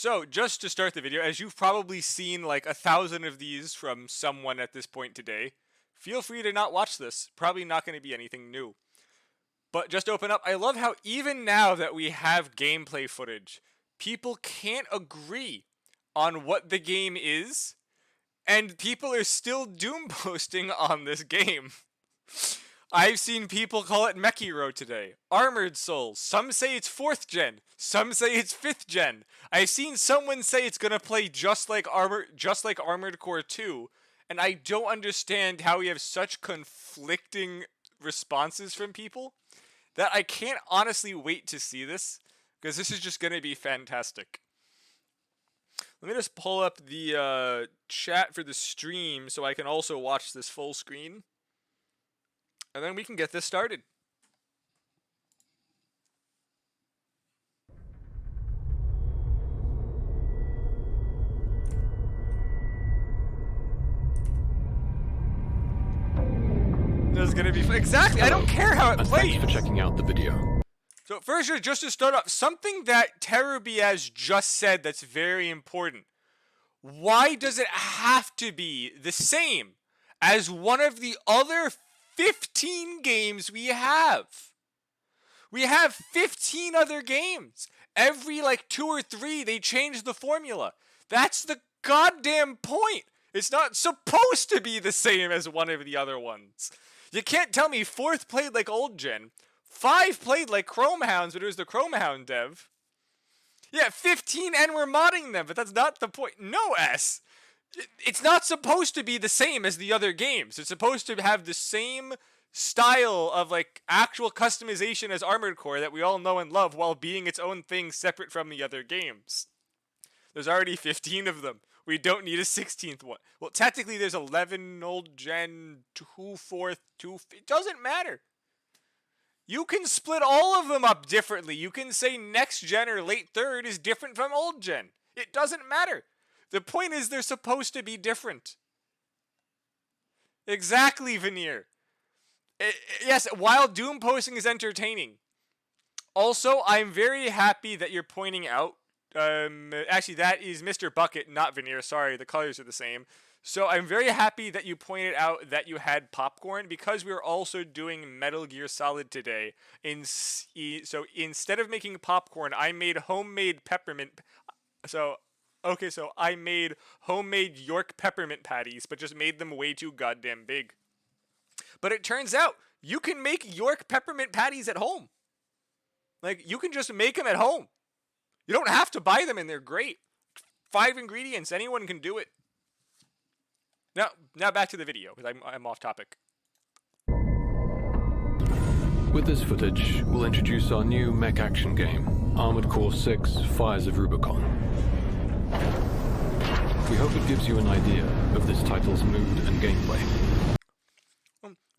So, just to start the video, as you've probably seen like 1,000 of these from someone at this point today, feel free to not watch this. Probably not going to be anything new. But just open up. I love how even now that we have gameplay footage, people can't agree on what the game is, and people are still doom posting on this game. I've seen people call it Mechiro today. Armored Souls. Some say it's 4th gen. Some say it's 5th gen. I've seen someone say it's gonna play just like Armored Core 2, and I don't understand how we have such conflicting responses from people that I can't honestly wait to see this, because this is just gonna be fantastic. Let me just pull up the chat for the stream so I can also watch this full screen. And then we can get this started. This is gonna be exactly. Hello, I don't care how it and plays. Thanks for checking out the video. So first, just to start off, something that Terubiaz just said that's very important. Why does it have to be the same as one of the other 15 games we have? We have 15 other games. Every like 2 or 3 they change the formula. That's the goddamn point. It's not supposed to be the same as one of the other ones. You can't tell me 4th played like old gen, 5 played like Chromehounds, but it was the Chromehound dev. Yeah, 15 and we're modding them, but that's not the point. No, S. It's not supposed to be the same as the other games. It's supposed to have the same style of like actual customization as Armored Core that we all know and love, while being its own thing separate from the other games. There's already 15 of them. We don't need a 16th one. Well, technically there's 11 old gen, 2 4th, 2. It doesn't matter. You can split all of them up differently. You can say next gen or late 3rd is different from old gen. It doesn't matter. The point is they're supposed to be different. Exactly, Veneer. Yes, while doom posting is entertaining. Also, I'm very happy that you're pointing out, actually that is Mr. Bucket, not Veneer, sorry, the colors are the same. So I'm very happy that you pointed out that you had popcorn, because we were also doing Metal Gear Solid today. So instead of making popcorn, I made homemade peppermint. So I made homemade York peppermint patties, but just made them way too goddamn big. But it turns out you can make York peppermint patties at home. Like, you can just make them at home. You don't have to buy them, and they're great. 5 ingredients, anyone can do it. Now back to the video, because I'm off topic. With this footage, we'll introduce our new mech action game, Armored Core 6: Fires of Rubicon. We hope it gives you an idea of this title's mood and gameplay.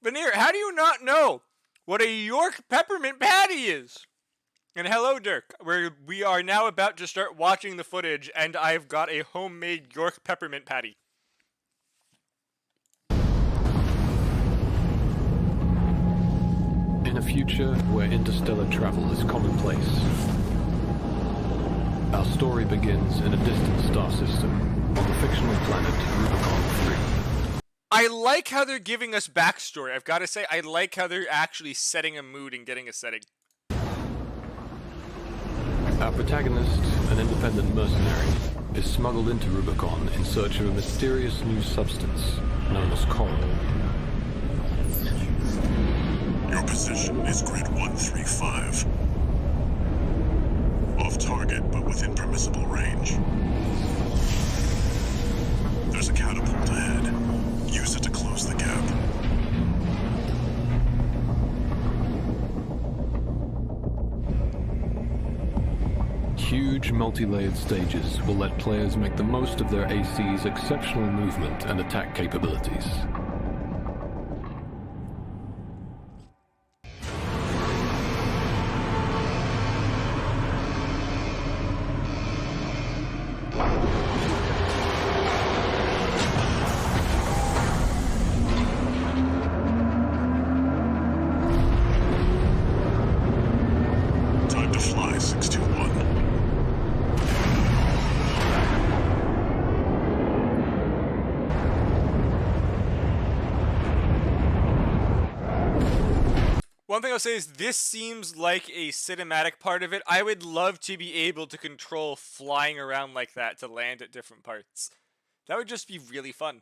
Veneer, how do you not know what a York peppermint patty is? And hello, Dirk. We are now about to start watching the footage, and I've got a homemade York peppermint patty. In a future where interstellar travel is commonplace, our story begins in a distant star system on the fictional planet Rubicon 3. I like how they're giving us backstory. I've got to say, I like how they're actually setting a mood and getting a setting. Our protagonist, an independent mercenary, is smuggled into Rubicon in search of a mysterious new substance known as coal. Your position is grid 135. Off target, but within permissible range. There's a catapult ahead. Use it to close the gap. Huge multi-layered stages will let players make the most of their AC's exceptional movement and attack capabilities. Time to fly, 621. One thing I'll say is this seems like a cinematic part of it. I would love to be able to control flying around like that to land at different parts. That would just be really fun.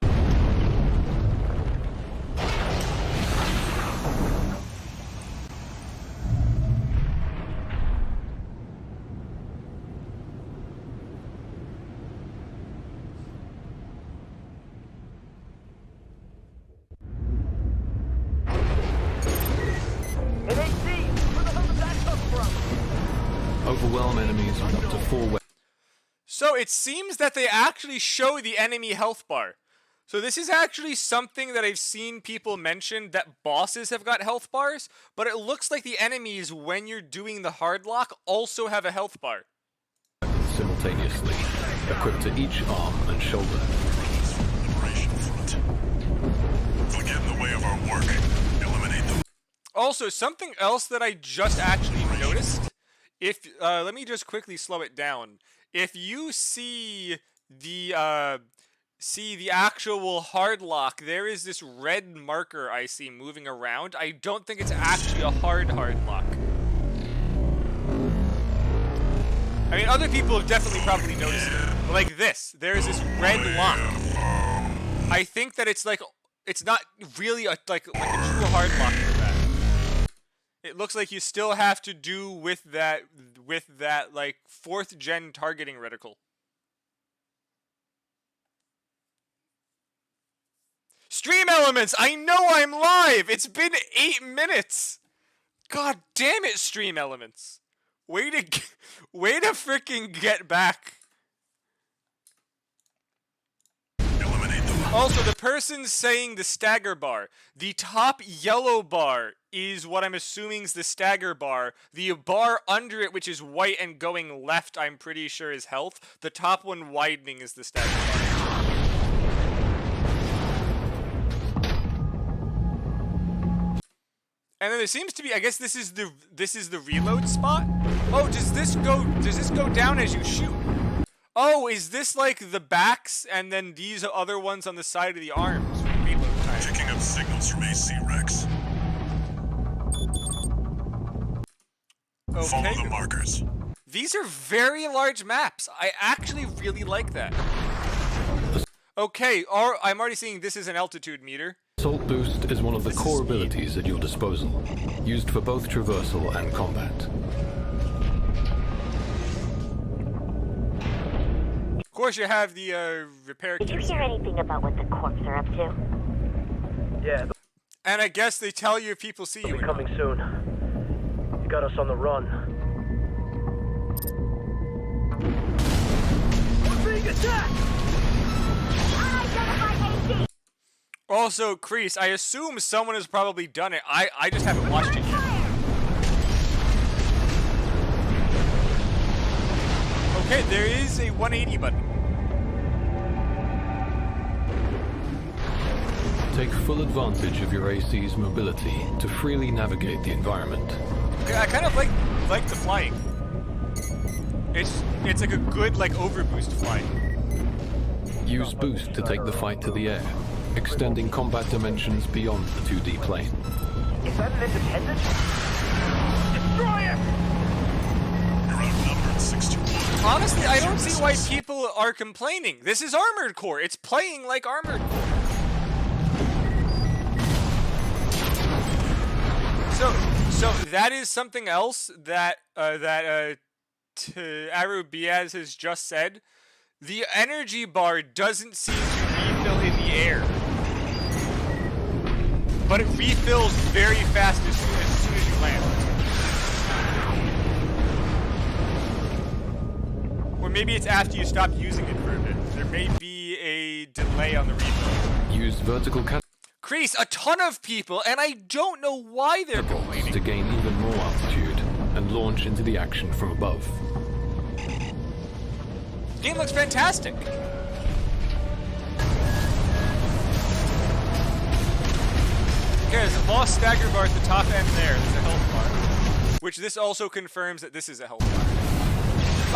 Overwhelm enemies with up to 4 weapons. So it seems that they actually show the enemy health bar. So this is actually something that I've seen people mention, that bosses have got health bars, but it looks like the enemies, when you're doing the hard lock, also have a health bar. Simultaneously, equipped to each arm and shoulder. Liberation front. They'll get in the way of our work. Eliminate them. Also, something else that I just actually noticed, if let me just quickly slow it down. If you see the actual hard lock, there is this red marker I see moving around. I don't think it's actually a hard lock. I mean, other people have definitely probably noticed it. But like this, there's this red lock. I think that it's like, it's not really like a true hard lock for that. It looks like you still have to do with that like 4th gen targeting reticle. Stream Elements! I know I'm live! It's been 8 minutes! God damn it, Stream Elements! Way to freaking get back. Eliminate them. Also, the person saying the stagger bar, the top yellow bar is what I'm assuming is the stagger bar. The bar under it, which is white and going left, I'm pretty sure is health. The top one widening is the stagger bar. And then there seems to be, I guess this is the reload spot. Oh, does this go down as you shoot? Oh, is this like the backs and then these other ones on the side of the arms for reload time? Picking up signals from AC Rex. Follow Okay. the markers. These are very large maps. I actually really like that. Okay, I'm already seeing this is an altitude meter. Assault Boost is one of the core abilities at your disposal, used for both traversal and combat. Of course, you have the repair Did you kits. hear anything about what the corps are up to? Yeah, And I guess they tell you if people see you. they'll be or not. coming soon. You got us on the run. We're being attacked! Also, Kreese, I assume someone has probably done it. I just haven't watched it yet. Okay, there is a 180 button. Take full advantage of your AC's mobility to freely navigate the environment. Okay, I kind of like the flying. It's like a good like overboost flying. Use Boost to take the fight to the air, extending combat dimensions beyond the 2D plane. Is that an independent? Destroy it! You're outnumbered 6-1. Honestly, I don't see why people are complaining. This is Armored Core. It's playing like Armored Core. So that is something else that Aru Biaz has just said. The energy bar doesn't seem to refill in the air, but it refills very fast as soon as you land. Or maybe it's after you stop using it for a bit. There may be a delay on the refill. Use vertical Kreese, a ton of people, and I don't know why they're catapults complaining. to gain even more altitude and launch into the action from above. Game looks fantastic. Okay, there's a lost stagger bar at the top end there. There's a health bar. Which this also confirms that this is a health bar.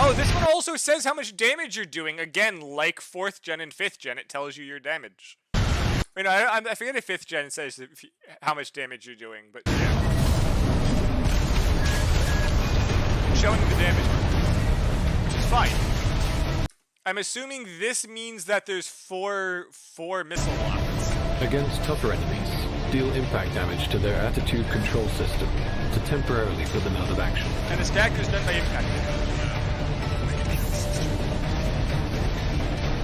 Oh, this one also says how much damage you're doing. Again, like 4th gen and 5th gen, it tells you your damage. I mean, I forget if 5th gen says how much damage you're doing, but yeah. showing the damage, which is fine. I'm assuming this means that there's four missile locks. Against tougher enemies, deal impact damage to their attitude control system to temporarily put them out of action. And the stagger is done by impact.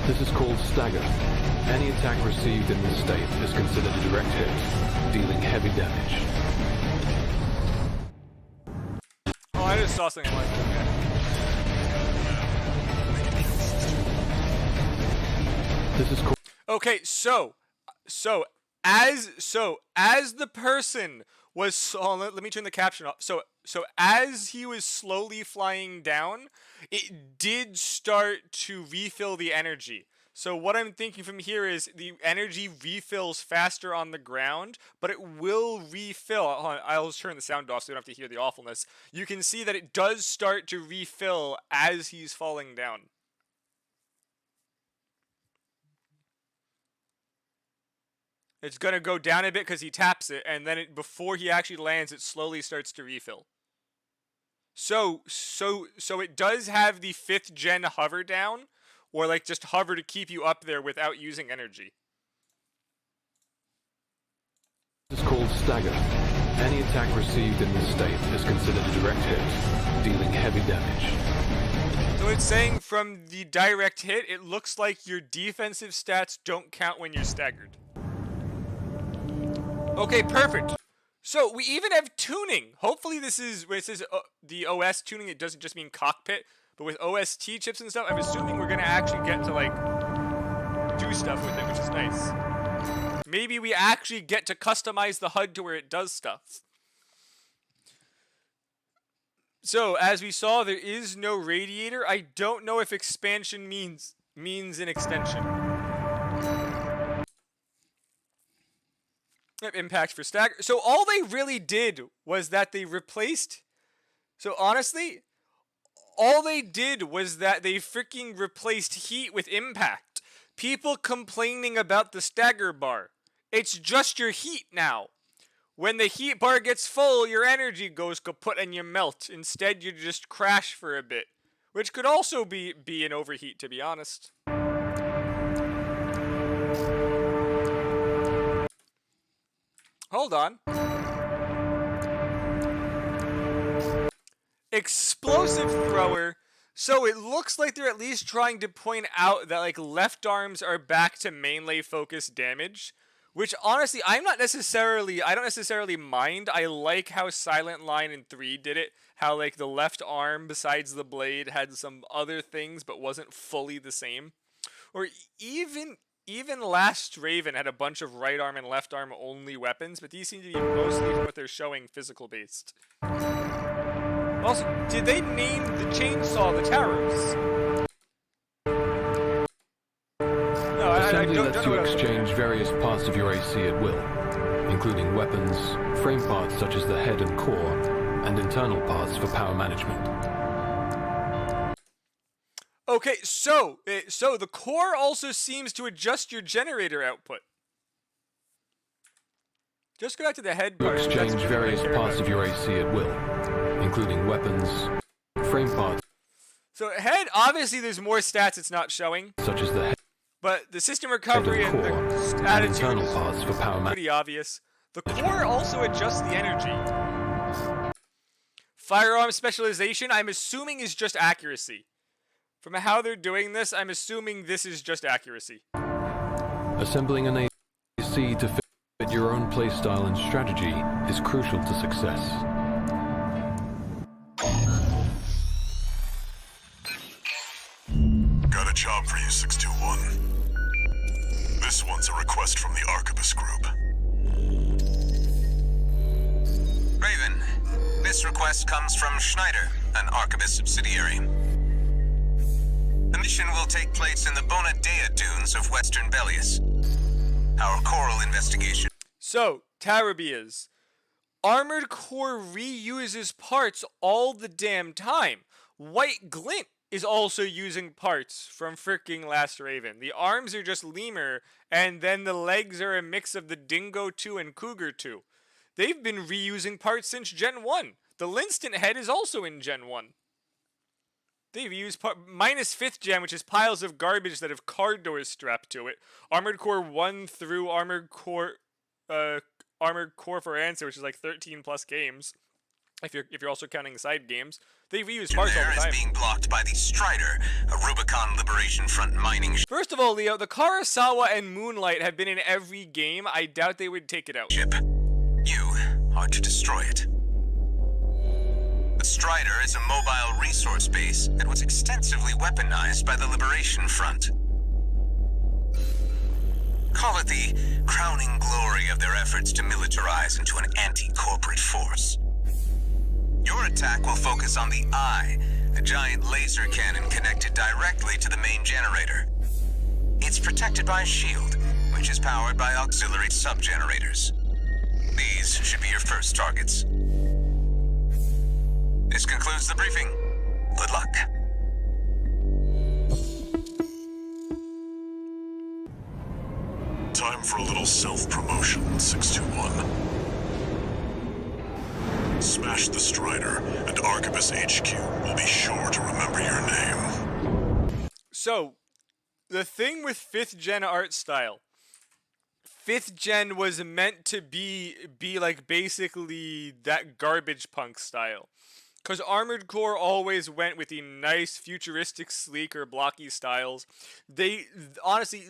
This is called stagger. Any attack received in this state is considered a direct hit, dealing heavy damage. Oh, I just saw something like that. This is called... Okay, so as the person was, let me turn the caption off. So as he was slowly flying down, it did start to refill the energy. So what I'm thinking from here is the energy refills faster on the ground, but it will refill. Hold on, I'll just turn the sound off so you don't have to hear the awfulness. You can see that it does start to refill as he's falling down. It's going to go down a bit because he taps it, and then before he actually lands, it slowly starts to refill. So it does have the 5th gen hover down, or like just hover to keep you up there without using energy. This is called stagger. Any attack received in this state is considered a direct hit, dealing heavy damage. So it's saying from the direct hit, it looks like your defensive stats don't count when you're staggered. Okay, perfect. So we even have tuning. Hopefully this is, when it says the OS tuning, it doesn't just mean cockpit, but with OST chips and stuff, I'm assuming we're going to actually get to, like, do stuff with it, which is nice. Maybe we actually get to customize the HUD to where it does stuff. So, as we saw, there is no radiator. I don't know if expansion means an extension. Impact for stagger. So all they really did was that they replaced. So honestly, all they did was that they freaking replaced heat with impact. People complaining about the stagger bar. It's just your heat now. When the heat bar gets full, your energy goes kaput and you melt. Instead, you just crash for a bit, which could also be an overheat, to be honest. Hold on. Explosive thrower. So it looks like they're at least trying to point out that, like, left arms are back to melee focused damage, which honestly I don't necessarily mind. I like how Silent Line in 3 did it. How, like, the left arm besides the blade had some other things but wasn't fully the same. Or even Last Raven had a bunch of right arm and left arm only weapons, but these seem to be mostly what they're showing physical based. Also, did they name the chainsaw the Taros? No, I don't lets you exchange various parts of your AC at will, including weapons, frame parts such as the head and core, and internal parts for power management. Okay, so the core also seems to adjust your generator output. Just go back to the head part. Exchange various parts of your AC at will, including weapons, frame parts. So head, obviously there's more stats it's not showing, such as the head, but the system recovery and core, the and attitude internal is parts for power management. pretty obvious. The core also adjusts the energy. Firearm specialization, I'm assuming, is just accuracy. From how they're doing this, I'm assuming this is just accuracy. Assembling an AC to fit your own playstyle and strategy is crucial to success. Got a job for you, 621. This one's a request from the Arquebus Group. Raven, this request comes from Schneider, an Arquebus subsidiary. The mission will take place in the Bona Dea dunes of Western Belius. Our coral investigation. So, Tarabias. Armored Core reuses parts all the damn time. White Glint is also using parts from fricking Last Raven. The arms are just Lemur, and then the legs are a mix of the Dingo 2 and Cougar 2. They've been reusing parts since Gen 1. The Linstant head is also in Gen 1. They've used minus 5th gen, which is piles of garbage that have car doors strapped to it. Armored Core 1 through Armored Core for Answer, which is like 13 plus games. If you're also counting the side games, they've used parts all the time. Is being blocked by the Strider, a Rubicon Liberation Front mining First of all, Leo, the Karasawa and Moonlight have been in every game. I doubt they would take it out. ship. You are to destroy it. The Strider is a mobile resource base that was extensively weaponized by the Liberation Front. Call it the crowning glory of their efforts to militarize into an anti-corporate force. Your attack will focus on the Eye, a giant laser cannon connected directly to the main generator. It's protected by a shield, which is powered by auxiliary sub-generators. These should be your first targets. This concludes the briefing. Good luck. Time for a little self-promotion, 621. Smash the Strider, and Arquebus HQ will be sure to remember your name. So, the thing with 5th gen art style, 5th gen was meant to be like basically that garbage punk style. Because Armored Core always went with the nice, futuristic, sleeker, blocky styles. Honestly,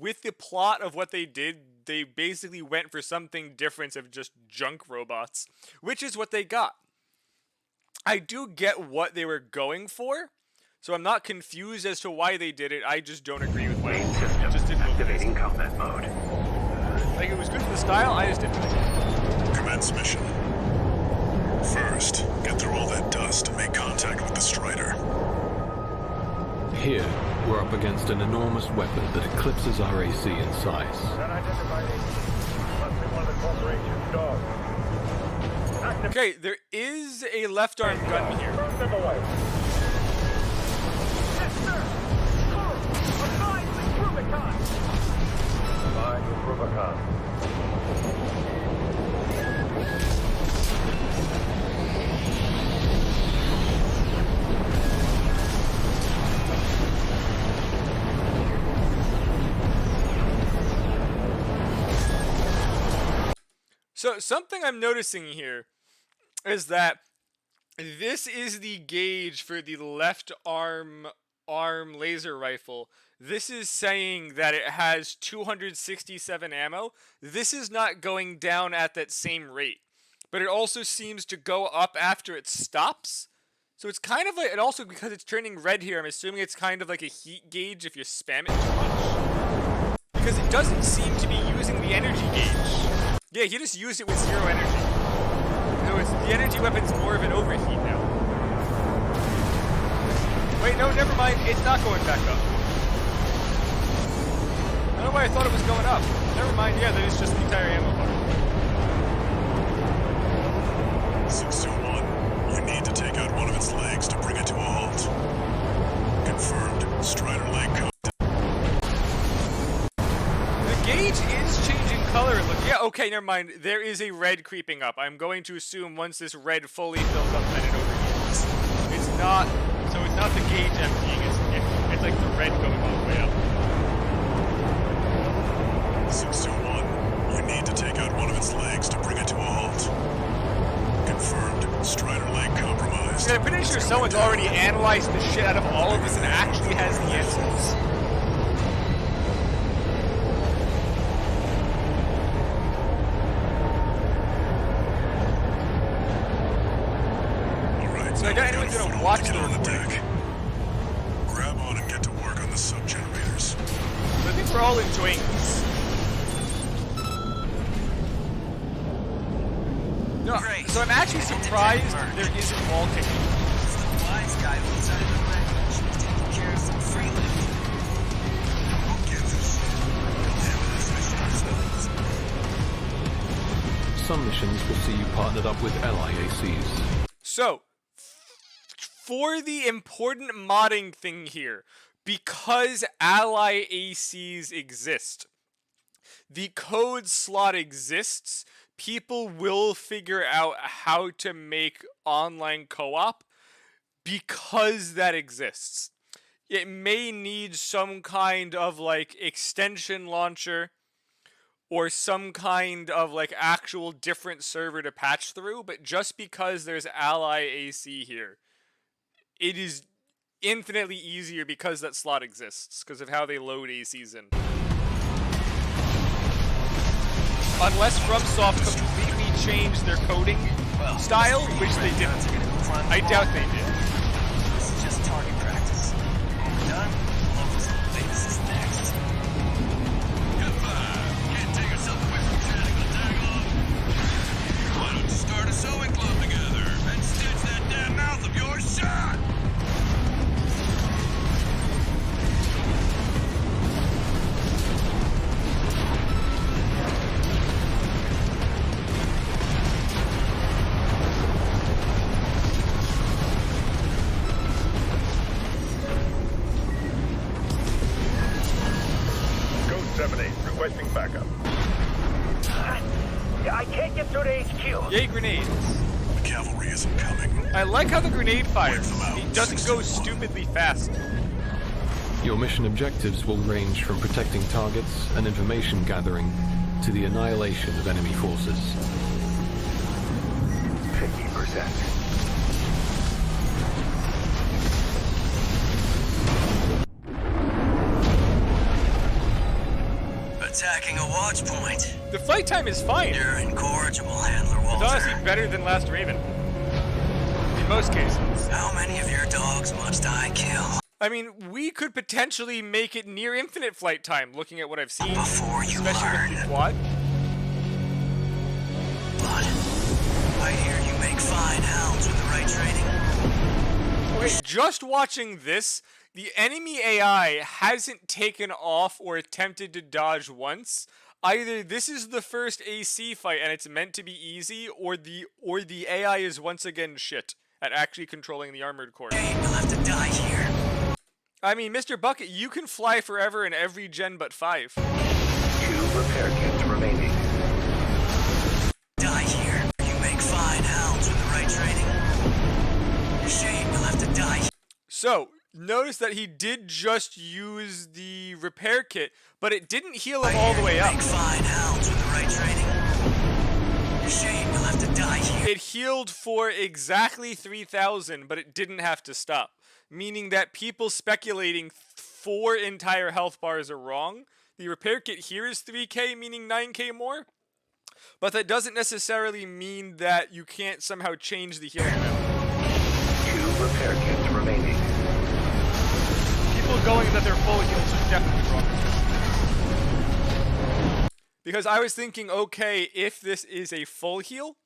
with the plot of what they did, they basically went for something different of just junk robots, which is what they got. I do get what they were going for, so I'm not confused as to why they did it. I just don't agree with why they did it. Just didn't Activating combat mode. like it was good for the style. I just didn't like it. Commence mission. First, get through all that dust and make contact with the Strider. Here, we're up against an enormous weapon that eclipses our AC in size. Unidentified agent. Must be one of the corporation's dogs. Okay, there is a left arm gun here. Move them away. Yes, sir. Crew, align with Rubicon. Align with Rubicon. So something I'm noticing here is that this is the gauge for the left arm laser rifle. This is saying that it has 267 ammo. This is not going down at that same rate, but it also seems to go up after it stops. So it's kind of like, and also because it's turning red here, I'm assuming it's kind of like a heat gauge if you spam it too much. Because it doesn't seem to be using the energy gauge. Yeah, he just used it with 0 energy. So it's, the energy weapon's more of an overheat now. Wait, no, never mind. It's not going back up. I don't know why I thought it was going up. Never mind. Yeah, that is just the entire ammo bar. 621, you need to take out one of its legs to bring it to a halt. Confirmed. Strider leg contact. The gauge is changing color. Look, yeah, okay, never mind. There is a red creeping up. I'm going to assume once this red fully fills up, then it overheats. It's not, so it's not the gauge emptying. It's like the red going all the way up. 621, you need to take out one of its legs to bring it to a halt. Confirmed. Strider leg compromised. I'm pretty sure someone's already analyzed the shit out of all of this and actually has the answers. Alright, So I doubt anyone's gonna watch get the on the recording. deck. Grab on and get to work on the sub-generators. I think we're all enjoying this. No, Great. so I'm actually surprised there isn't wall kicking. The wise guy who decided the wreckage was taking care of some free living. Who gives? We'll handle this mission ourselves. Some missions will see you partnered up with LIACs. So, for the important modding thing here, because ally ACs exist, the code slot exists, people will figure out how to make online co-op because that exists. It may need some kind of like extension launcher or some kind of like actual different server to patch through, but just because there's ally AC here, it is infinitely easier because that slot exists, because of how they load ACs in. Unless FromSoft completely changed their coding style, which they didn't. I doubt they did. This is just target practice. When we're done, Locals Vegas is next. Goodbye. Can't take yourself away from chatting with Dagon. Why don't you start a sewing club together and stitch that damn mouth of yours shut? Code 7-8, requesting backup. I can't get through to HQ. Yay, grenades. The cavalry isn't coming. I like how the grenade fires. Wait them out, It doesn't go 621. stupidly fast. Your mission objectives will range from protecting targets and information gathering to the annihilation of enemy forces. 50%. Attacking a watch point. The fight time is fine. You're incorrigible, Handler It's Walter. honestly better than Last Raven. In most cases. How many of your dogs must I kill I mean, we could potentially make it near infinite flight time, looking at what I've seen. before you Especially learn? with the quad. But I hear you make fine hounds with the right training. Okay, just watching this, the enemy AI hasn't taken off or attempted to dodge once. Either this is the first AC fight and it's meant to be easy, or the AI is once again shit at actually controlling the armored core. You'll have to die here. I mean, Mr. Bucket, you can fly forever in every gen but 5. 2 repair kits remaining. Die here. You make fine hounds with the right training. Shame you'll have to die here. So, notice that he did just use the repair kit, but it didn't heal him all the way up. Make fine hounds with the right training. Shame you'll have to die here. It healed for exactly 3,000, but it didn't have to stop. Meaning that people speculating 4 entire health bars are wrong. The repair kit here is 3k, meaning 9k more. But that doesn't necessarily mean that you can't somehow change the healing amount. 2 repair kits remaining. People going that they're full heals are definitely wrong. Because I was thinking, okay, if this is a full heal,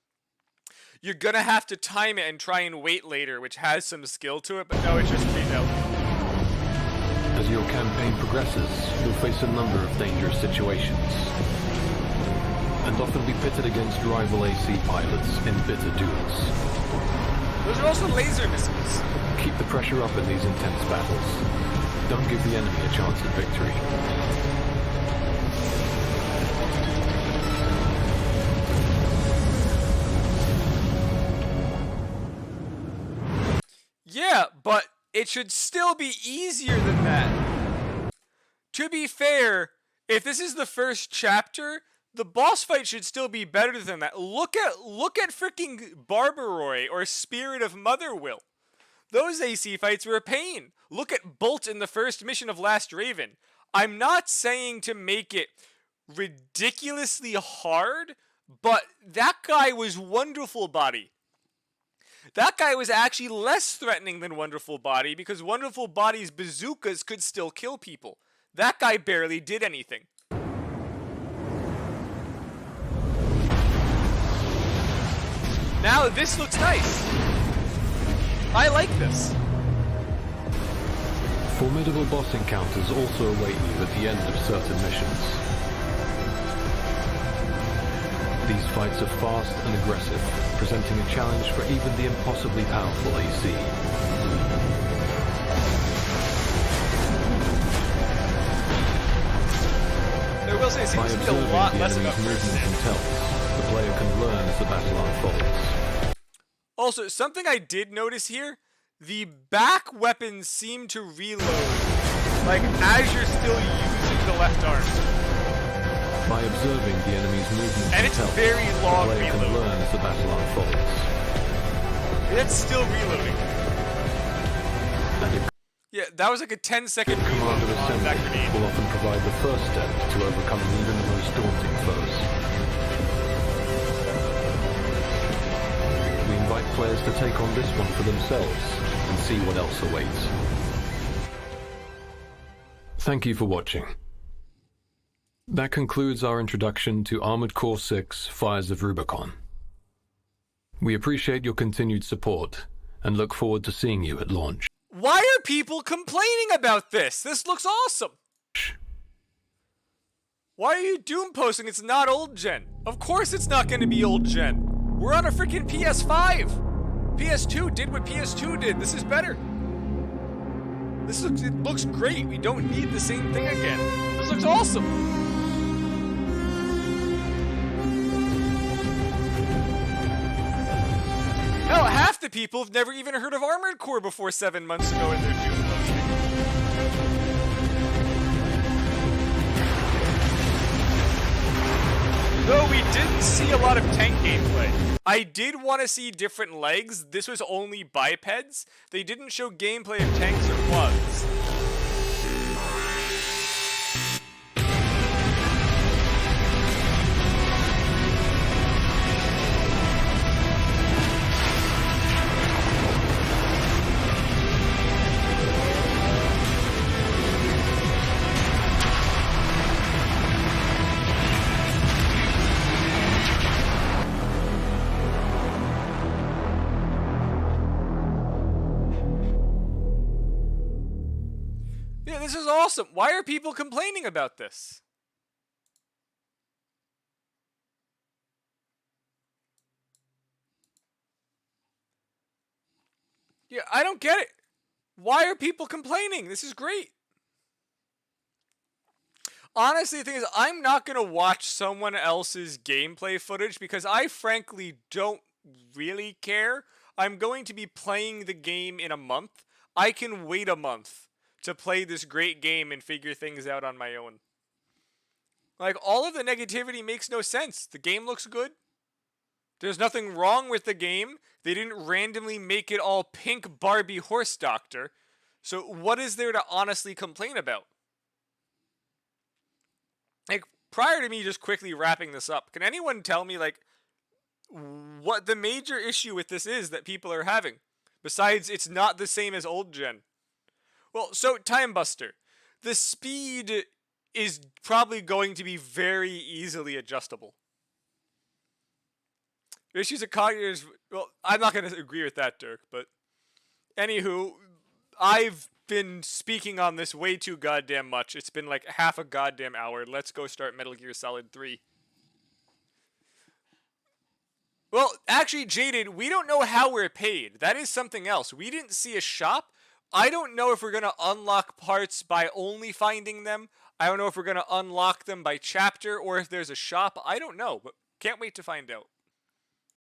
you're gonna have to time it and try and wait later, which has some skill to it, but no, it's just 3,000. As your campaign progresses, you'll face a number of dangerous situations, and often be pitted against rival AC pilots in bitter duels. Those are also laser missiles. Keep the pressure up in these intense battles. Don't give the enemy a chance at victory. Yeah, but it should still be easier than that. To be fair, if this is the first chapter, the boss fight should still be better than that. Look at freaking Barbaroi or Spirit of Motherwill. Those AC fights were a pain. Look at Bolt in the first mission of Last Raven. I'm not saying to make it ridiculously hard, but that guy was Wonderful Body. That guy was actually less threatening than Wonderful Body because Wonderful Body's bazookas could still kill people. That guy barely did anything. Now this looks nice. I like this. Formidable boss encounters also await you at the end of certain missions. These fights are fast and aggressive, presenting a challenge for even the impossibly powerful AC. I will say, it By seems to be a observing lot the less enemy's about movements and tells, the player can learn as the battle unfolds. Also, something I did notice here, the back weapons seem to reload, like, as you're still using the left arm. By observing the enemy's movement And it's stealth, very the long player can reload. learn as the battle unfolds. It's still reloading. And a Yeah, that was like a 10-second reload commander on that assembly grenade. will often provide the first step to overcoming even the most daunting foes. We invite players to take on this one for themselves and see what else awaits. Thank you for watching. That concludes our introduction to Armored Core 6 Fires of Rubicon. We appreciate your continued support and look forward to seeing you at launch. Why are people complaining about this? This looks awesome. Why are you doom posting it's not old gen? Of course it's not going to be old gen. We're on a freaking PS5. PS2 did what PS2 did. This is better. It looks great. We don't need the same thing again. This looks awesome. Hell, half the people have never even heard of Armored Core before 7 months ago in their doom posting. Though we didn't see a lot of tank gameplay. I did want to see different legs. This was only bipeds. They didn't show gameplay of tanks or quads. Yeah, this is awesome. Why are people complaining about this? Yeah, I don't get it. Why are people complaining? This is great. Honestly, the thing is, I'm not going to watch someone else's gameplay footage because I frankly don't really care. I'm going to be playing the game in a month. I can wait a month to play this great game and figure things out on my own. Like, all of the negativity makes no sense. The game looks good. There's nothing wrong with the game. They didn't randomly make it all pink Barbie horse doctor. So what is there to honestly complain about? Like, prior to me just quickly wrapping this up, can anyone tell me, like, what the major issue with this is that people are having? Besides, it's not the same as old gen. Well, so, Time Buster. The speed is probably going to be very easily adjustable. Issues of cognitive... Well, I'm not going to agree with that, Dirk, but... Anywho, I've been speaking on this way too goddamn much. It's been like half a goddamn hour. Let's go start Metal Gear Solid 3. Well, actually, Jaded, we don't know how we're paid. That is something else. We didn't see a shop. I don't know if we're going to unlock parts by only finding them. I don't know if we're going to unlock them by chapter or if there's a shop. I don't know, but can't wait to find out.